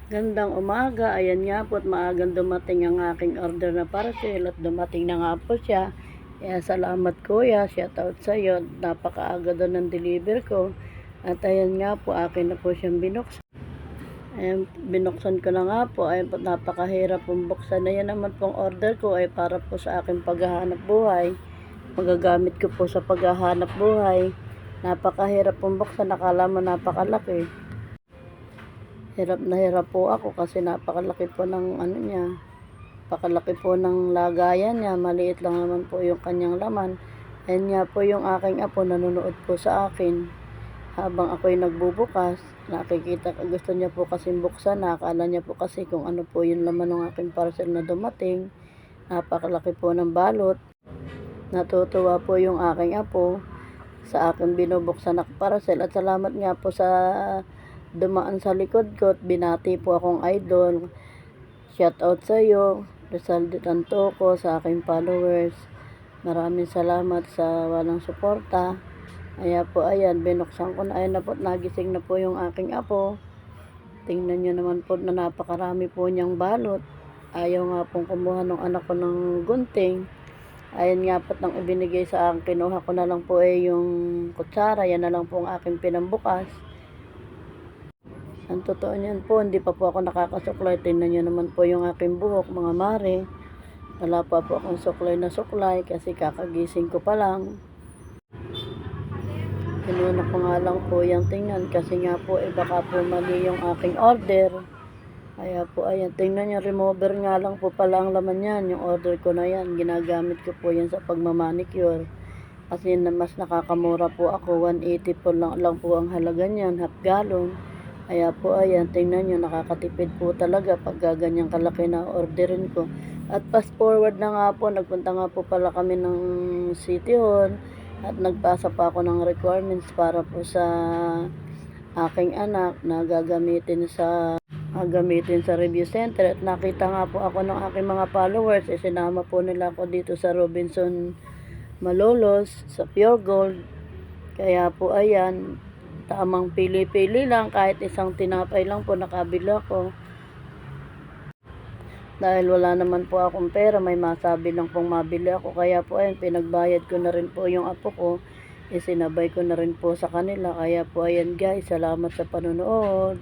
Gandang umaga, ayan nga po at maagang dumating ang aking order na parcel at dumating na nga po siya. Kaya salamat kuya, shout out sa iyo, napakaaga doon ng deliver ko. At ayan nga po, akin na po siyang binuksan. Ayan, binuksan ko na nga po, ayan po, napakahirap pong buksan. Ayan naman pong order ko ay para po sa aking paghahanap buhay. Magagamit ko po sa paghahanap buhay. Napakahirap pong buksan, nakala mo napakalaki. Hirap na hirap po ako kasi napakalaki po ng ano niya. Napakalaki po ng lagayan niya. Maliit lang naman po yung kanyang laman. Ayan nga po yung aking apo nanonood po sa akin. Habang ako'y nagbubukas, nakikita, gusto niya po kasi buksan. Nakakala niya po kasi kung ano po yung laman ng aking parcel na dumating. Napakalaki po ng balot. Natutuwa po yung aking apo sa aking binubuksan na parcel. At salamat nga po sa dumaan sa likod ko at binati po akong idol. Shout out sa iyo, Rizal de Tantoco, sa aking followers. Maraming salamat sa walang suporta. Kaya po ayan, binuksan ko na. Ayan na po, nagising na po yung aking apo. Tingnan nyo naman po na napakarami po niyang balot. Ayaw nga pong kumuha ng anak ko ng gunting. Ayan nga po nang ibinigay sa akin, kinuha ko na lang po yung kutsara. Yan na lang po ang aking pinambukas. Ang totoo niyan po, hindi pa po ako nakakasuklay. Tingnan nyo naman po yung aking buhok, mga mare. Wala pa po akong suklay na suklay kasi kakagising ko pa lang. Inuna ko nga lang po yung tingnan kasi nga po baka po mali yung aking order. Kaya po ayan, tingnan nyo, remover nga lang po pala ang laman yan. Yung order ko na yan, ginagamit ko po yan sa pagmamanicure. Kasi mas nakakamura po ako, 180 po lang po ang halaga niyan, half gallon. Kaya po ayan, tingnan nyo, nakakatipid po talaga pag ganyang kalaki na orderin ko. At fast forward na nga po, nagpunta nga po pala kami ng City Hall at nagpasa pa ako ng requirements para po sa aking anak na gagamitin sa review center. At nakita nga po ako ng aking mga followers, sinama po nila ako dito sa Robinson Malolos, sa Pure Gold. Kaya po ayan, tamang pili-pili lang, kahit isang tinapay lang po nakabila ko. Dahil wala naman po akong pera, may masabi lang pong mabili ako. Kaya po ayun, pinagbayad ko na rin po yung apo ko. Isinabay ko na rin po sa kanila. Kaya po ayan guys, salamat sa panonood.